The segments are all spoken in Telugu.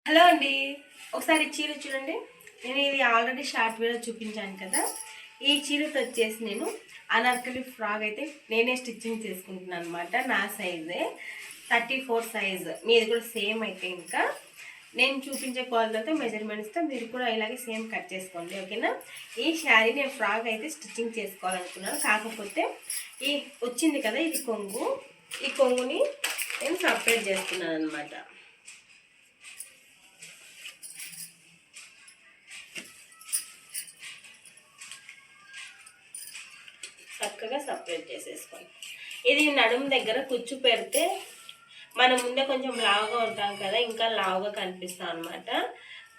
హలో అండి, ఒకసారి చీర చూడండి. నేను ఇది ఆల్రెడీ షార్ట్ వీడియో చూపించాను కదా. ఈ చీరతో వచ్చేసి నేను అనార్కలి ఫ్రాక్ అయితే నేనే స్టిచ్చింగ్ చేసుకుంటున్నాను అనమాట. నా సైజే 34 సైజ్. మీది కూడా సేమ్ అయితే ఇంకా నేను చూపించే క్వాలిటీతో మెజర్మెంట్స్తో మీరు కూడా ఇలాగే సేమ్ కట్ చేసుకోండి, ఓకేనా. ఈ శారీ నేను ఫ్రాక్ అయితే స్టిచ్చింగ్ చేసుకోవాలనుకున్నాను. కాకపోతే ఈ వచ్చింది కదా, ఇది కొంగు. ఈ కొంగుని నేను సపరేట్ చేస్తున్నాను అనమాట. చక్కగా సపరేట్ చేసేసుకోండి. ఇది నడుము దగ్గర కుచ్చు పెడితే మనం ముందే కొంచెం లావుగా ఉంటాం కదా, ఇంకా లావుగా కనిపిస్తాం అనమాట.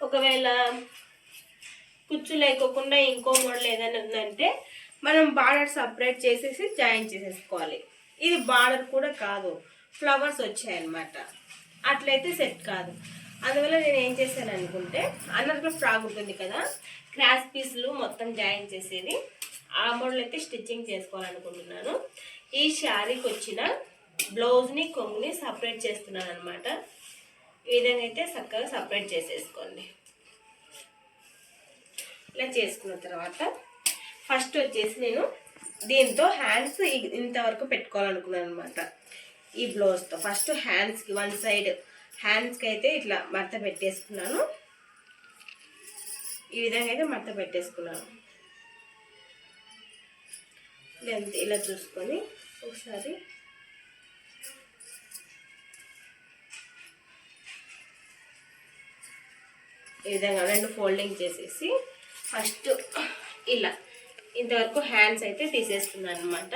ఒకవేళ కుచ్చు లేకోకుండా ఇంకో మోడల్ ఏదైనా ఉందంటే మనం బార్డర్ సపరేట్ చేసేసి జాయిన్ చేసేసుకోవాలి. ఇది బార్డర్ కూడా కాదు, ఫ్లవర్స్ వచ్చాయన్నమాట. అట్లయితే సెట్ కాదు. అందువల్ల నేను ఏం చేశాను అనుకుంటే, అన్నట్లో ఫ్రాక్ ఉంటుంది కదా, క్రాస్ పీసులు మొత్తం జాయిన్ చేసేది ఆ మోడల్ అయితే స్టిచ్చింగ్ చేసుకోవాలనుకుంటున్నాను. ఈ శారీకి వచ్చిన బ్లౌజ్ని కొంగుని సపరేట్ చేస్తున్నాను అనమాట. ఈ విధంగా అయితే చక్కగా సపరేట్ చేసేసుకోండి. ఇలా చేసుకున్న తర్వాత ఫస్ట్ వచ్చేసి నేను దీంతో హ్యాండ్స్ ఇంతవరకు పెట్టుకోవాలనుకున్నాను అనమాట. ఈ బ్లౌజ్తో ఫస్ట్ హ్యాండ్స్కి వన్ సైడ్ హ్యాండ్స్కి అయితే ఇట్లా మడత పెట్టేసుకున్నాను. ఈ విధంగా అయితే మడత పెట్టేసుకున్నాను. లెంత్ ఇలా చూసుకొని ఒకసారి ఈ విధంగా రెండు ఫోల్డింగ్ చేసేసి ఫస్ట్ ఇలా ఇంతవరకు హ్యాండ్స్ అయితే తీసేస్తున్నాను అనమాట.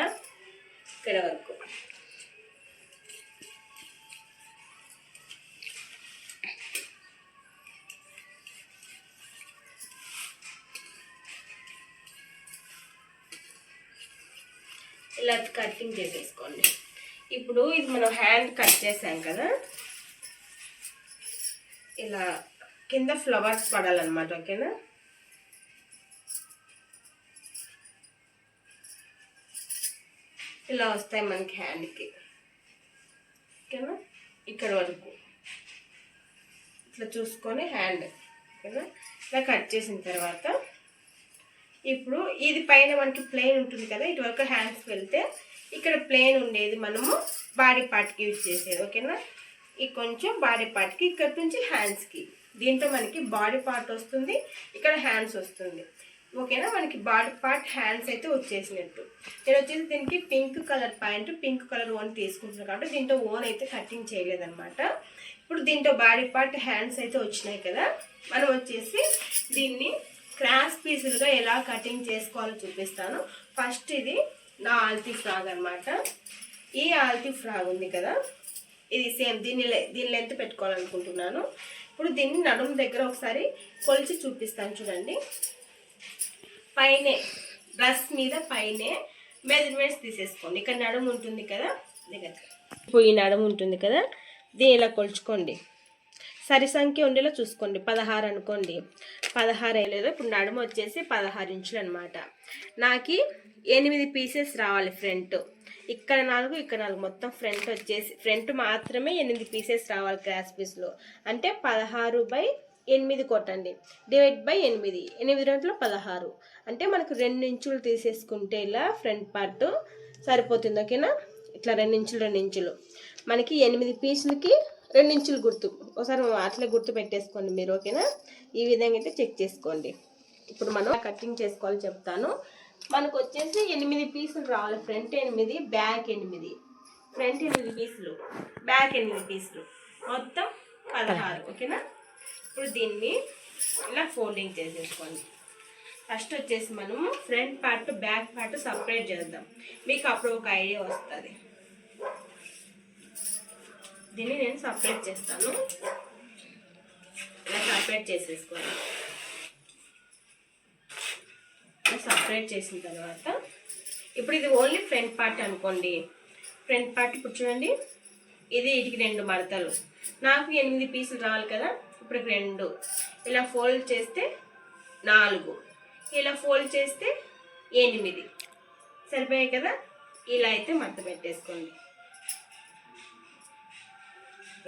ఇక్కడ వరకు ఇలా కటింగ్ చేసేసుకోండి. ఇప్పుడు ఇది మనం హ్యాండ్ కట్ చేసాం కదా, ఇలా కింద ఫ్లవర్స్ పడాలన్నమాట, ఓకేనా. ఇలా వస్తాయి మనకి హ్యాండ్కి, ఓకేనా. ఇక్కడ వరకు ఇట్లా చూసుకొని హ్యాండ్, ఓకేనా. ఇలా కట్ చేసిన తర్వాత ఇప్పుడు ఇది పైన మనకి ప్లెయిన్ ఉంటుంది కదా, ఇటువరకు హ్యాండ్స్ వెళ్తే ఇక్కడ ప్లెయిన్ ఉండేది మనము బాడీ పార్ట్కి యూజ్ చేసేది, ఓకేనా. ఈ కొంచెం బాడీ పార్ట్కి ఇక్కడ నుంచి హ్యాండ్స్కి, దీంట్లో మనకి బాడీ పార్ట్ వస్తుంది, ఇక్కడ హ్యాండ్స్ వస్తుంది, ఓకేనా. మనకి బాడీ పార్ట్ హ్యాండ్స్ అయితే వచ్చేసినట్టు. నేను వచ్చేసి దీనికి pink colour pant, pink colour own తీసుకుంటున్నాను కాబట్టి దీంట్లో ఓన్ అయితే కటింగ్ చేయలేదన్నమాట. ఇప్పుడు దీంట్లో బాడీ పార్ట్ హ్యాండ్స్ అయితే వచ్చినాయి కదా, మనం వచ్చేసి దీన్ని క్రాస్ పీసులుగా ఎలా కటింగ్ చేసుకోవాలో చూపిస్తాను. ఫస్ట్ ఇది నా ఆల్తీ ఫ్రాక్ అనమాట. ఈ ఆల్తీ ఫ్రాక్ ఉంది కదా, ఇది సేమ్ దీని లెంత్ పెట్టుకోవాలనుకుంటున్నాను. ఇప్పుడు దీన్ని నడుము దగ్గర ఒకసారి కొలిచి చూపిస్తాను చూడండి. పైనే డ్రెస్ మీద పైనే మెజర్మెంట్స్ తీసేసుకోండి. ఇక్కడ నడుము ఉంటుంది కదా, ఇప్పుడు ఈ నడుము ఉంటుంది కదా, దీన్ని ఇలా కొలుచుకోండి. సరి సంఖ్య ఉండేలా చూసుకోండి. 16 అనుకోండి, 16 వేయలేదు. ఇప్పుడు నడుము వచ్చేసి 16 ఇంచులు అనమాట. నాకు 8 పీసెస్ రావాలి ఫ్రంట్. ఇక్కడ 4, ఇక్కడ 4, మొత్తం ఫ్రంట్ వచ్చేసి ఫ్రంట్ మాత్రమే 8 పీసెస్ రావాలి క్రాస్ పీస్లో. అంటే 16/8 కొట్టండి, డివైడ్ బై 8, 8 2 16. అంటే మనకు 2 ఇంచులు తీసేసుకుంటే ఇలా ఫ్రంట్ పార్ట్ సరిపోతుంది, ఓకేనా. ఇట్లా 2 ఇంచులు 2 ఇంచులు మనకి 8 పీసులకి 2 ఇంచులు గుర్తు, ఒకసారి అట్లే గుర్తు పెట్టేసుకోండి మీరు, ఓకేనా. ఈ విధంగా అయితే చెక్ చేసుకోండి. ఇప్పుడు మనం కటింగ్ చేసుకోవాలి చెప్తాను. మనకు వచ్చేసి 8 పీసులు రావాలి. Front 8, back 8. ఫ్రంట్ 8 పీసులు, బ్యాక్ 8 పీసులు, మొత్తం 16, ఓకేనా. ఇప్పుడు దీన్ని ఇలా ఫోల్డింగ్ చేసేసుకోండి. ఫస్ట్ వచ్చేసి మనము front part back part separate చేద్దాం, మీకు అప్పుడు ఒక ఐడియా వస్తుంది. దీన్ని నేను సపరేట్ చేస్తాను. ఇలా సపరేట్ చేసేసుకోండి. సపరేట్ చేసిన తర్వాత ఇప్పుడు ఇది ఓన్లీ ఫ్రంట్ పార్ట్ అనుకోండి. ఫ్రంట్ పార్ట్ ఇప్పుడు చూడండి, ఇది వీటికి 2 మడతలు, నాకు 8 పీసులు రావాలి కదా. ఇప్పుడు 2 ఇలా ఫోల్డ్ చేస్తే 4, ఇలా ఫోల్డ్ చేస్తే 8 సరిపోయాయి కదా. ఇలా అయితే మడత పెట్టేసుకోండి.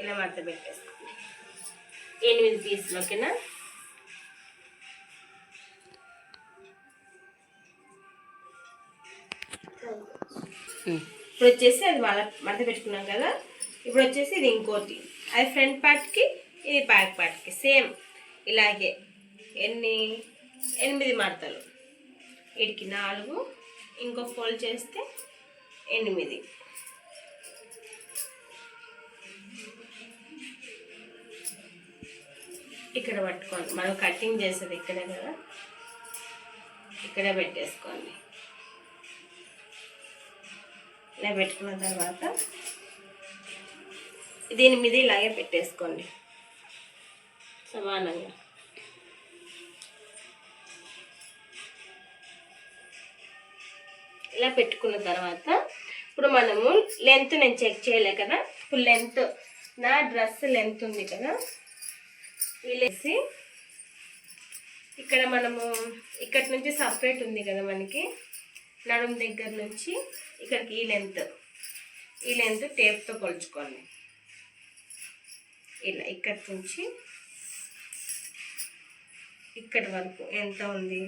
ఇలా మడత పెట్టేసుకోండి. 8 పీసులు. ఓకేనా? ఇప్పుడు వచ్చేసి అది మడత పెట్టుకున్నాం కదా. ఇప్పుడు వచ్చేసి ఇది ఇంకోటి, అది ఫ్రంట్ పార్ట్కి, ఇది బ్యాక్ పార్ట్కి సేమ్ ఇలాగే 8 మడతలు. వీటికి 4, ఇంకో ఫోల్డ్ చేస్తే 8. ఇక్కడ పట్టుకోండి, మనం కటింగ్ చేసేది ఇక్కడే కదా, ఇక్కడే పెట్టేసుకోండి. ఇలా పెట్టుకున్న తర్వాత దీని మీద ఇలాగే పెట్టేసుకోండి సమానంగా. ఇలా పెట్టుకున్న తర్వాత ఇప్పుడు మనము లెంత్ నేను చెక్ చేయలే కదా, ఇప్పుడు లెంత్ నా డ్రెస్ లెంత్ ఉంది కదా, వీలేసి ఇక్కడ మనము ఇక్కడి నుంచి సపరేట్ ఉంది కదా మనకి, నడుము దగ్గర నుంచి ఇక్కడికి ఈ లెంత్ టేప్తో కొలుచుకోండి. ఇలా ఇక్కడి నుంచి ఇక్కడి వరకు ఎంత ఉంది,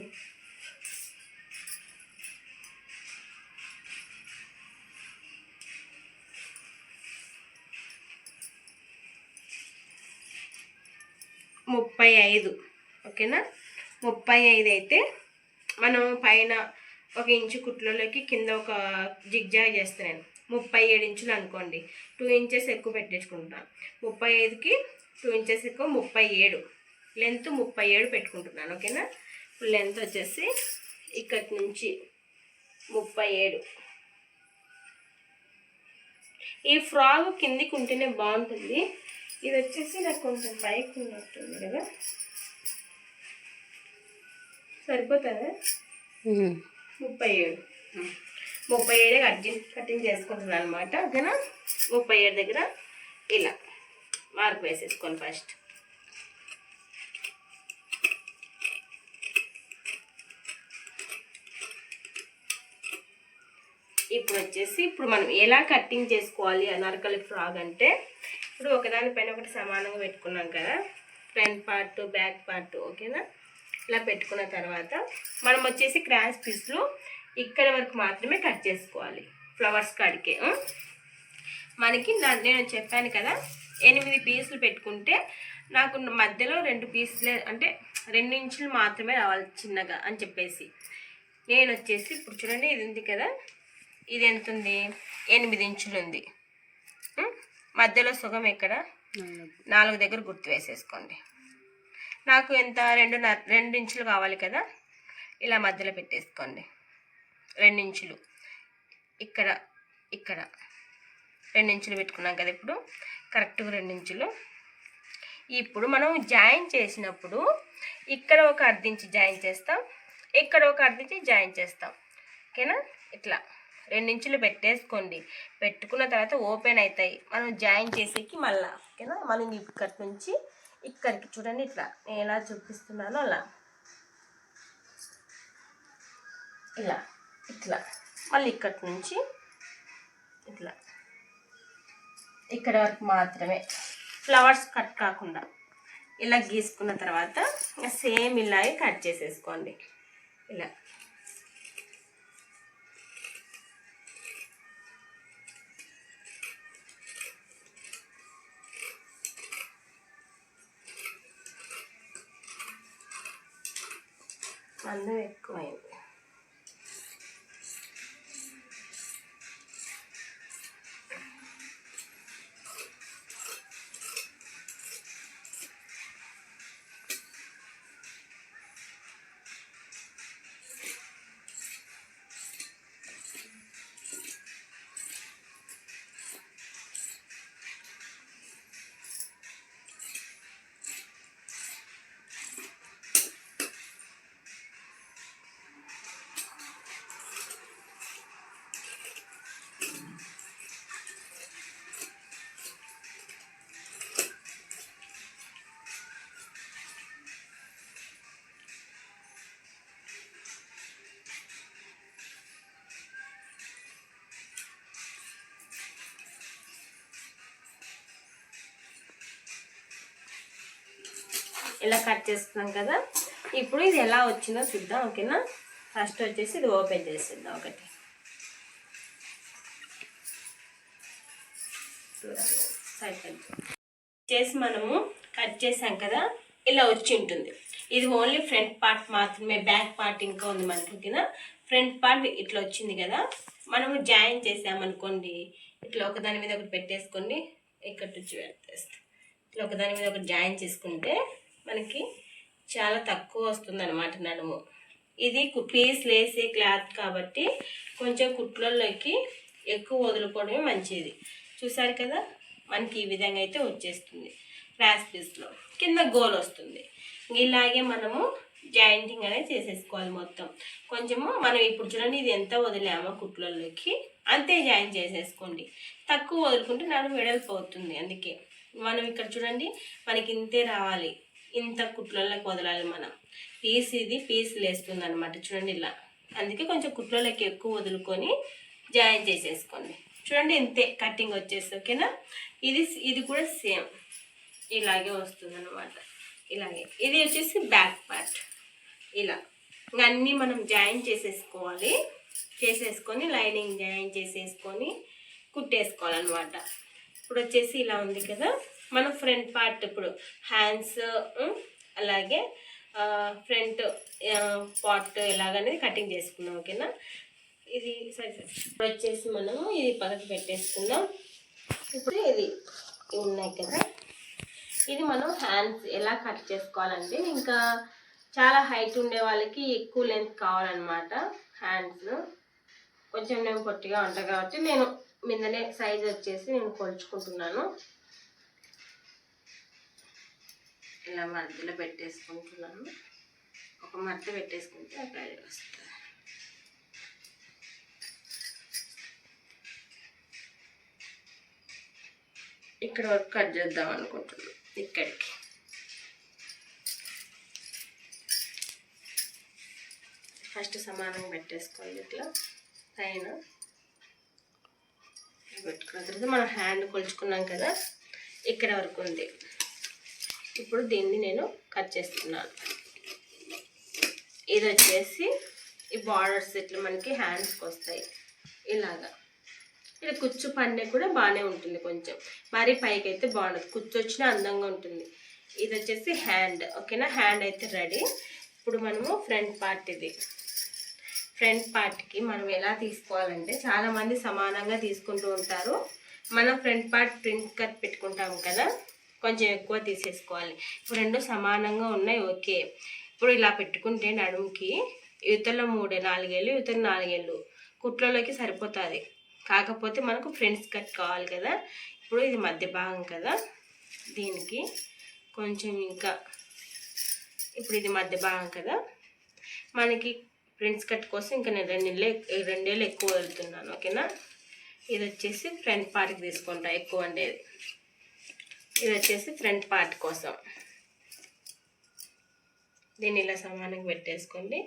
ముప్పై 35. ఓకేనా? 35 అయితే మనం పైన 1 ఇంచు కుట్లలోకి కింద ఒక జిగ్జాగ్ చేస్తున్నాను. 37 ఇంచులు అనుకోండి, 2 ఇంచెస్ ఎక్కువ పెట్టేసుకుంటాను. 35కి 2 ఇంచెస్ ఎక్కువ 37, లెంత్ 37 పెట్టుకుంటున్నాను. ఓకేనా? ఇప్పుడు లెంత్ వచ్చేసి ఇక్కడి నుంచి 37. ఈ ఫ్రాక్ కిందికి ఉంటేనే బాగుంటుంది. ఇది వచ్చేసి నాకు కొంచెం పైకి ఉన్నట్టుంది కదా, సరిపోతుందా? 37 కటింగ్ చేసుకుంటున్నాను అనమాట. ఓకేనా? 37 దగ్గర ఇలా మార్క్ వేసేసుకోండి ఫస్ట్. ఇప్పుడు మనం ఎలా కటింగ్ చేసుకోవాలి అనార్కలి ఫ్రాక్ అంటే, ఇప్పుడు ఒకదానిపైన ఒకటి సమానంగా పెట్టుకున్నాం కదా, ఫ్రంట్ పార్ట్ బ్యాక్ పార్ట్. ఓకేనా? ఇలా పెట్టుకున్న తర్వాత మనం వచ్చేసి క్రాస్ పీస్లు ఇక్కడ వరకు మాత్రమే కట్ చేసుకోవాలి, ఫ్లవర్స్ కాడికే. మనకి నేను చెప్పాను కదా 8 పీసులు పెట్టుకుంటే నాకు మధ్యలో 2 పీసులే, అంటే 2 ఇంచులు మాత్రమే రావాలి చిన్నగా అని చెప్పేసి, నేను వచ్చేసి ఇప్పుడు చూడండి ఇది ఉంది కదా, ఇది ఎంత ఉంది, 8 ఇంచులు ఉంది. మధ్యలో సుగం ఎక్కడ 4 దగ్గర గుర్తు వేసేసుకోండి. నాకు ఎంత 2 ఇంచులు కావాలి కదా, ఇలా మధ్యలో పెట్టేసుకోండి. 2 ఇంచులు ఇక్కడ 2 ఇంచులు పెట్టుకున్నాం కదా, ఇప్పుడు కరెక్ట్గా 2 ఇంచులు. ఇప్పుడు మనం జాయిన్ చేసినప్పుడు ఇక్కడ ఒక అర్ధించి జాయిన్ చేస్తాం, ఇక్కడ ఒక అర్ధించి జాయిన్ చేస్తాం. ఓకేనా? ఇట్లా 2 ఇంచులు పెట్టేసుకోండి. పెట్టుకున్న తర్వాత ఓపెన్ అవుతాయి, మనం జాయిన్ చేసేకి మళ్ళీ. ఓకేనా? మనం ఇక్కడి నుంచి ఇక్కడికి చూడండి, ఇట్లా నేను ఎలా చూపిస్తున్నానో అలా, ఇట్లా మళ్ళీ ఇక్కడి నుంచి ఇట్లా ఇక్కడ వరకు మాత్రమే, ఫ్లవర్స్ కట్ కాకుండా ఇలా గీసుకున్న తర్వాత సేమ్ ఇలాగే కట్ చేసేసుకోండి. ఇలా మందం ఎక్కువైంది. ఇలా కట్ చేస్తున్నాం కదా. ఇప్పుడు ఇది ఎలా వచ్చిందో చూద్దాం, ఓకేనా. ఫస్ట్ వచ్చేసి ఇది ఓపెన్ చేసేద్దాం ఒకటి. సైడ్ కట్ చేసి మనము కట్ చేసాం కదా, ఇలా వచ్చి ఉంటుంది. ఇది ఓన్లీ ఫ్రంట్ పార్ట్ మాత్రమే, బ్యాక్ పార్ట్ ఇంకా ఉంది మనకి, ఓకేనా. ఫ్రంట్ పార్ట్ ఇట్లా వచ్చింది కదా, మనము జాయిన్ చేసామనుకోండి, ఇట్లా ఒకదాని మీద ఒకటి పెట్టేసుకోండి, ఇక్కడ నుంచి పెట్టేస్తాం. ఇట్లా ఒకదాని మీద ఒకటి జాయిన్ చేసుకుంటే మనకి చాలా తక్కువ వస్తుంది అనమాట నడుము. ఇది పీస్ లేసే క్లాత్ కాబట్టి కొంచెం కుట్లలోకి ఎక్కువ వదులుకోవడమే మంచిది. చూసారు కదా, మనకి ఈ విధంగా అయితే వచ్చేస్తుంది. క్రాస్ పీస్లో కింద గోల్ వస్తుంది. ఇలాగే మనము జాయింటింగ్ అనేది చేసేసుకోవాలి మొత్తం. కొంచెము మనం ఇప్పుడు చూడండి, ఇది ఎంత వదిలామో కుట్లలోకి అంతే జాయిన్ చేసేసుకోండి. తక్కువ వదులుకుంటే నడుము వెడల్పు అవుతుంది. అందుకే మనం ఇక్కడ చూడండి, మనకి ఇంతే రావాలి, ఇంత కుట్లలోకి వదలాలి మనం. ఇది పీస్ లేస్తుంది అనమాట, చూడండి ఇలా. అందుకే కొంచెం కుట్లలోకి ఎక్కువ వదులుకొని జాయిన్ చేసేసుకోండి. చూడండి ఇంతే కటింగ్ వచ్చేసి, ఓకేనా. ఇది కూడా సేమ్ ఇలాగే వస్తుంది అనమాట. ఇలాగే ఇది వచ్చేసి బ్యాక్ పార్ట్. ఇలా అన్నీ మనం జాయిన్ చేసేసుకోవాలి. చేసేసుకొని లైనింగ్ జాయిన్ చేసేసుకొని కుట్టేసుకోవాలన్నమాట. ఇప్పుడు వచ్చేసి ఇలా ఉంది కదా, మనం ఫ్రంట్ పార్ట్ ఇప్పుడు హ్యాండ్స్ అలాగే ఫ్రంట్ పార్ట్ ఎలాగనేది కటింగ్ చేసుకుందాం, ఓకేనా. ఇది సరే వచ్చేసి మనము ఇది పక్కకు పెట్టేసుకుందాం. ఇప్పుడు ఇది ఉన్నాయి కదా, ఇది మనం హ్యాండ్స్ ఎలా కట్ చేసుకోవాలంటే, ఇంకా చాలా హైట్ ఉండే వాళ్ళకి ఎక్కువ లెంత్ కావాలన్నమాట. హ్యాండ్స్ కొంచెం నేను పొట్టిగా ఉంటాను కాబట్టి నేను మీదనే సైజ్ వచ్చేసి నేను కొలుచుకుంటున్నాను. ఇలా మధ్యలో పెట్టేసుకుంటున్నాను. ఒక మధ్య పెట్టేసుకుంటే అక్కడ వస్తుంది. ఇక్కడ వరకు కట్ చేద్దాం అనుకుంటున్నాను. ఇక్కడికి ఫస్ట్ సమానంగా పెట్టేసుకోండి. ఇట్లా పైన పెట్టుకున్న తర్వాత మనం హ్యాండ్ కొలుచుకున్నాం కదా, ఇక్కడ వరకు ఉంది. ఇప్పుడు దీన్ని నేను కట్ చేస్తున్నాను. ఇది వచ్చేసి ఈ బార్డర్స్ ఇట్లా మనకి హ్యాండ్స్కి వస్తాయి ఇలాగా. ఇది కుచ్చు పన్నే కూడా బాగానే ఉంటుంది, కొంచెం మరీ పైకి అయితే బాగుండదు, కుచ్చు వచ్చినా అందంగా ఉంటుంది. ఇది వచ్చేసి హ్యాండ్, ఓకేనా. హ్యాండ్ అయితే రెడీ. ఇప్పుడు మనము ఫ్రంట్ పార్ట్, ఇది ఫ్రంట్ పార్ట్కి మనం ఎలా తీసుకోవాలంటే, చాలామంది సమానంగా తీసుకుంటూ ఉంటారు. మనం ఫ్రంట్ పార్ట్ ప్రింట్ కట్ పెట్టుకుంటాం కదా, కొంచెం ఎక్కువ తీసేసుకోవాలి. ఇప్పుడు రెండు సమానంగా ఉన్నాయి, ఓకే. ఇప్పుడు ఇలా పెట్టుకుంటే నడుముకి యువతలో 4 ఏళ్ళు, యువతలో 4 ఏళ్ళు కుట్లలోకి సరిపోతుంది. కాకపోతే మనకు ఫ్రంట్ కట్ కావాలి కదా. ఇప్పుడు ఇది మధ్య భాగం కదా, దీనికి కొంచెం ఇంకా, ఇప్పుడు ఇది మధ్య భాగం కదా, మనకి ఫ్రంట్ కట్ కోసం ఇంకా నేను 2 ఏళ్ళు ఎక్కువ వెళ్తున్నాను, ఓకేనా. ఇది వచ్చేసి ఫ్రంట్ పార్ట్కి తీసుకుంటా ఎక్కువ ఉండేది. ఇది వచ్చేసి ఫ్రంట్ పార్ట్ కోసం దీన్ని ఇలా సమానంగా పెట్టేసుకోండి.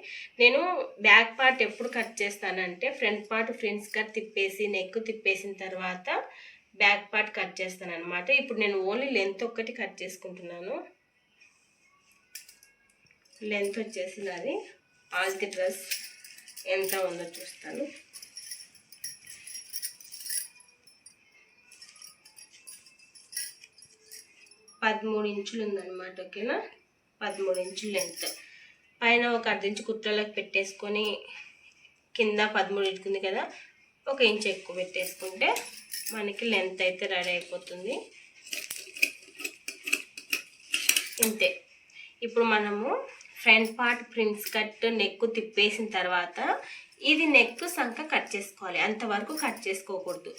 నేను బ్యాక్ పార్ట్ ఎప్పుడు కట్ చేస్తానంటే, ఫ్రంట్ పార్ట్ ఫ్రంట్ కట్ తిప్పేసి నెక్ తిప్పేసిన తర్వాత బ్యాక్ పార్ట్ కట్ చేస్తాను అనమాట. ఇప్పుడు నేను ఓన్లీ లెంత్ ఒక్కటి కట్ చేసుకుంటున్నాను. లెంత్ వచ్చేసి నాది ఆల్కి డ్రెస్ ఎంత ఉందో చూస్తాను. పదమూడు ఇంచులు ఉందన్నమాట, ఓకేనా. 13 ఇంచులు లెంత్. పైన ఒక 1/2 ఇంచు కుట్రలకు పెట్టేసుకొని కింద 13 ఇంచుకుంది కదా, 1 ఇంచు ఎక్కువ పెట్టేసుకుంటే మనకి లెంత్ అయితే రెడీ అయిపోతుంది. ఇంతే. ఇప్పుడు మనము front part prince cut neck తిప్పేసిన తర్వాత ఇది నెక్ సంక కట్ చేసుకోవాలి. అంతవరకు కట్ చేసుకోకూడదు.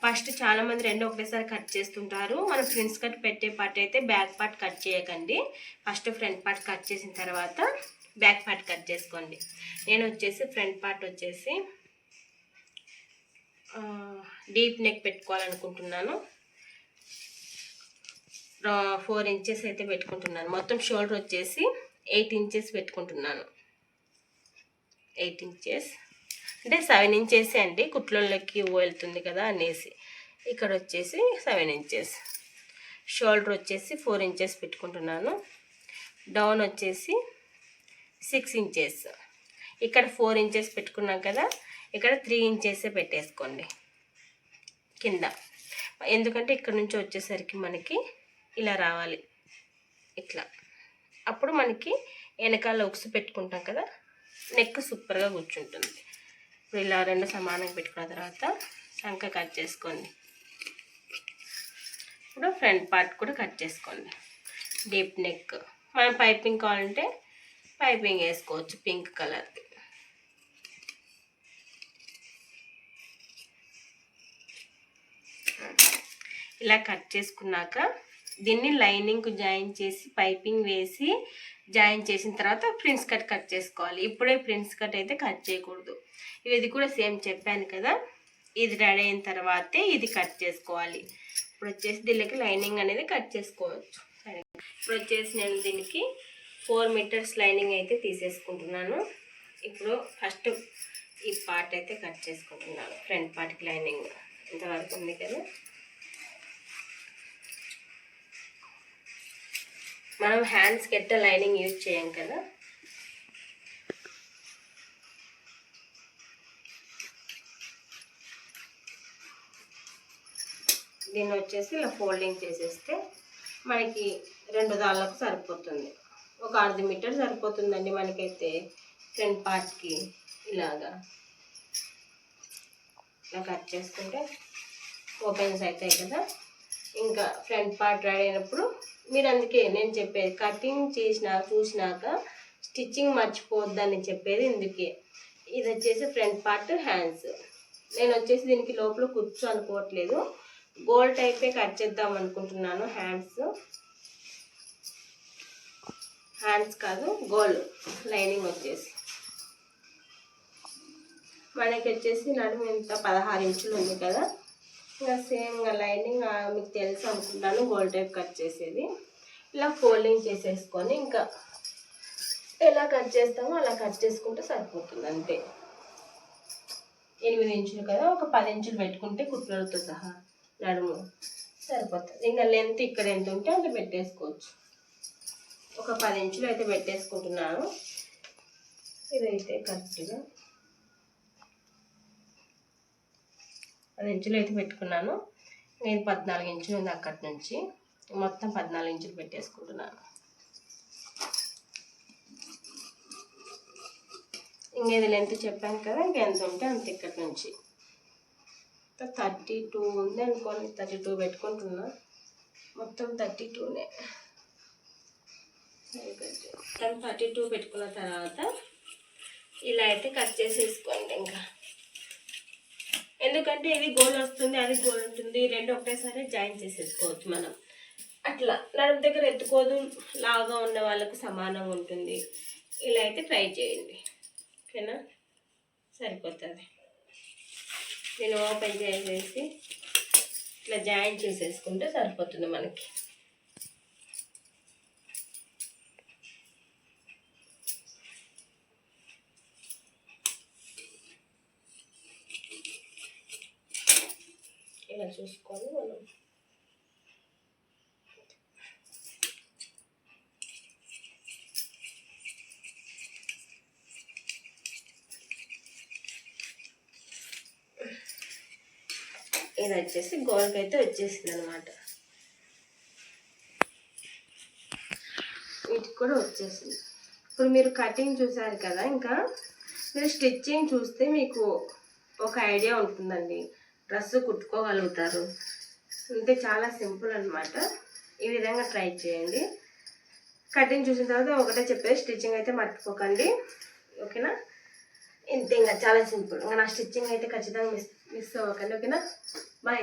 ఫస్ట్ చాలామంది 2 ఒకటేసారి కట్ చేస్తుంటారు. మనం ప్రిన్స్ కట్ పెట్టే పార్ట్ అయితే బ్యాక్ పార్ట్ కట్ చేయకండి. ఫస్ట్ ఫ్రంట్ పార్ట్ కట్ చేసిన తర్వాత బ్యాక్ పార్ట్ కట్ చేసుకోండి. నేను వచ్చేసి ఫ్రంట్ పార్ట్ వచ్చేసి డీప్ నెక్ పెట్టుకోవాలనుకుంటున్నాను. 4 ఇంచెస్ అయితే పెట్టుకుంటున్నాను. మొత్తం షోల్డర్ వచ్చేసి 8 ఇంచెస్ పెట్టుకుంటున్నాను. 8 ఇంచెస్ అంటే 7 ఇంచెస్ అండి, కుట్లలోకి వెళ్తుంది కదా అనేసి. ఇక్కడ వచ్చేసి 7 ఇంచెస్. షోల్డర్ వచ్చేసి 4 ఇంచెస్ పెట్టుకుంటున్నాను. డౌన్ వచ్చేసి 6 ఇంచెస్. ఇక్కడ 4 ఇంచెస్ పెట్టుకున్నాం కదా, ఇక్కడ 3 ఇంచెసే పెట్టేసుకోండి కింద. ఎందుకంటే ఇక్కడ నుంచి వచ్చేసరికి మనకి ఇలా రావాలి, ఇట్లా. అప్పుడు మనకి వెనకాల ఉక్స్ పెట్టుకుంటాం కదా, నెక్ సూపర్గా కూర్చుంటుంది. ఇప్పుడు ఇలా 2 సమానంగా పెట్టుకున్న తర్వాత సంక కట్ చేసుకోండి. ఇప్పుడు ఫ్రంట్ పార్ట్ కూడా కట్ చేసుకోండి. Deep neck. మనం పైపింగ్ కావాలంటే పైపింగ్ వేసుకోవచ్చు పింక్ కలర్ది. ఇలా కట్ చేసుకున్నాక దీన్ని లైనింగ్కు జాయిన్ చేసి పైపింగ్ వేసి జాయిన్ చేసిన తర్వాత ప్రిన్స్ కట్ చేసుకోవాలి. ఇప్పుడే ప్రిన్స్ కట్ అయితే కట్ చేయకూడదు. ఇది కూడా సేమ్ చెప్పాను కదా, ఇది రెడీ అయిన తర్వాతే ఇది కట్ చేసుకోవాలి. ఇప్పుడు వచ్చేసి దీనికి లైనింగ్ అనేది కట్ చేసుకోవచ్చు. సరే, ఇప్పుడు వచ్చేసి నేను దీనికి 4 మీటర్స్ లైనింగ్ అయితే తీసేసుకుంటున్నాను. ఇప్పుడు ఫస్ట్ ఈ పార్ట్ అయితే కట్ చేసుకుంటున్నాను. ఫ్రంట్ పార్ట్కి లైనింగ్ ఇంతవరకు ఉంది కదా. మనం హ్యాండ్స్కి ఎట్ట లైనింగ్ యూజ్ చేయం కదా, దీన్ని వచ్చేసి ఇలా ఫోల్డింగ్ చేసేస్తే మనకి 2 దాళ్ళకు సరిపోతుంది. ఒక 1/2 మీటర్ సరిపోతుందండి మనకైతే ఫ్రంట్ పార్ట్కి. ఇలా కట్ చేసుకుంటే ఓపెన్స్ అవుతాయి కదా. ఇంకా ఫ్రంట్ పార్ట్ రెడీ అయినప్పుడు మీరు, అందుకే నేను చెప్పేది కటింగ్ చూసినాక స్టిచ్చింగ్ మర్చిపోవద్దని చెప్పేది ఇందుకే. ఇది వచ్చేసి ఫ్రంట్ పార్ట్ హ్యాండ్స్. నేను వచ్చేసి దీనికి లోపల కూర్చో అనుకోవట్లేదు, గోల్ టైపే కట్ చేద్దాం అనుకుంటున్నాను. హ్యాండ్స్ కాదు, గోల్ లైనింగ్ వచ్చేసి మనకి వచ్చేసి నడుము ఇంత 16 ఇంచులు ఉంది కదా. ఇంకా సేమ్ లైనింగ్ మీకు తెలుసు అనుకుంటాను, గోల్ టైప్ కట్ చేసేది. ఇలా ఫోల్డింగ్ చేసేసుకొని ఇంకా ఎలా కట్ చేస్తామో అలా కట్ చేసుకుంటే సరిపోతుంది అంతే. 8 ఇంచులు కదా, ఒక 10 ఇంచులు పెట్టుకుంటే కుట్లతో సహా నడుము సరిపోతుంది. ఇంకా లెంత్ ఇక్కడ ఎంత ఉంటే అంత పెట్టేసుకోవచ్చు. ఒక 10 ఇంచులు అయితే పెట్టేసుకుంటున్నాను. ఇదైతే కరెక్ట్గా 10 ఇంచులు అయితే పెట్టుకున్నాను. నేను 14 ఇంచులు ఉంది అక్కడి నుంచి, మొత్తం 14 ఇంచులు పెట్టేసుకుంటున్నాను. ఇంకేది లెంత్ చెప్పాను కదా, ఇంకెంత ఉంటే అంత ఇక్కడి నుంచి. 32 ఉంది అనుకోండి, 32 పెట్టుకుంటున్నా. మొత్తం 32నే. మొత్తం 32 పెట్టుకున్న తర్వాత ఇలా అయితే కట్ చేసేసుకోండి. ఇంకా ఎందుకంటే ఇది గోల్ వస్తుంది, అది గోల్ ఉంటుంది, 2 ఒకటేసారి జాయిన్ చేసేసుకోవచ్చు మనం. అట్లా నడుము దగ్గర ఎత్తుకోదు, లావుగా ఉన్న వాళ్ళకు సమానంగా ఉంటుంది. ఇలా అయితే ట్రై చేయండి, ఓకేనా? సరిపోతుంది. నేను ఓపెన్ చేసేసి ఇట్లా జాయిన్ చేసేసుకుంటే సరిపోతుంది మనకి. ఇలా చూసుకొని మనం ఇది వచ్చేసి గోల్కి అయితే వచ్చేసింది అనమాట. వీటికి కూడా వచ్చేసింది. ఇప్పుడు మీరు కటింగ్ చూసారు కదా, ఇంకా మీరు స్టిచ్చింగ్ చూస్తే మీకు ఒక ఐడియా ఉంటుందండి, డ్రెస్ కుట్టుకోగలుగుతారు. అంటే చాలా సింపుల్ అనమాట. ఈ విధంగా ట్రై చేయండి. కటింగ్ చూసిన తర్వాత ఒకటే చెప్పేసి స్టిచ్చింగ్ అయితే మర్చిపోకండి, ఓకేనా? ఇంతే, ఇంకా చాలా సింపుల్. ఇంకా నా స్టిచ్చింగ్ అయితే ఖచ్చితంగా మిస్ అవ్వకండి, ఓకేనా? బాయ్.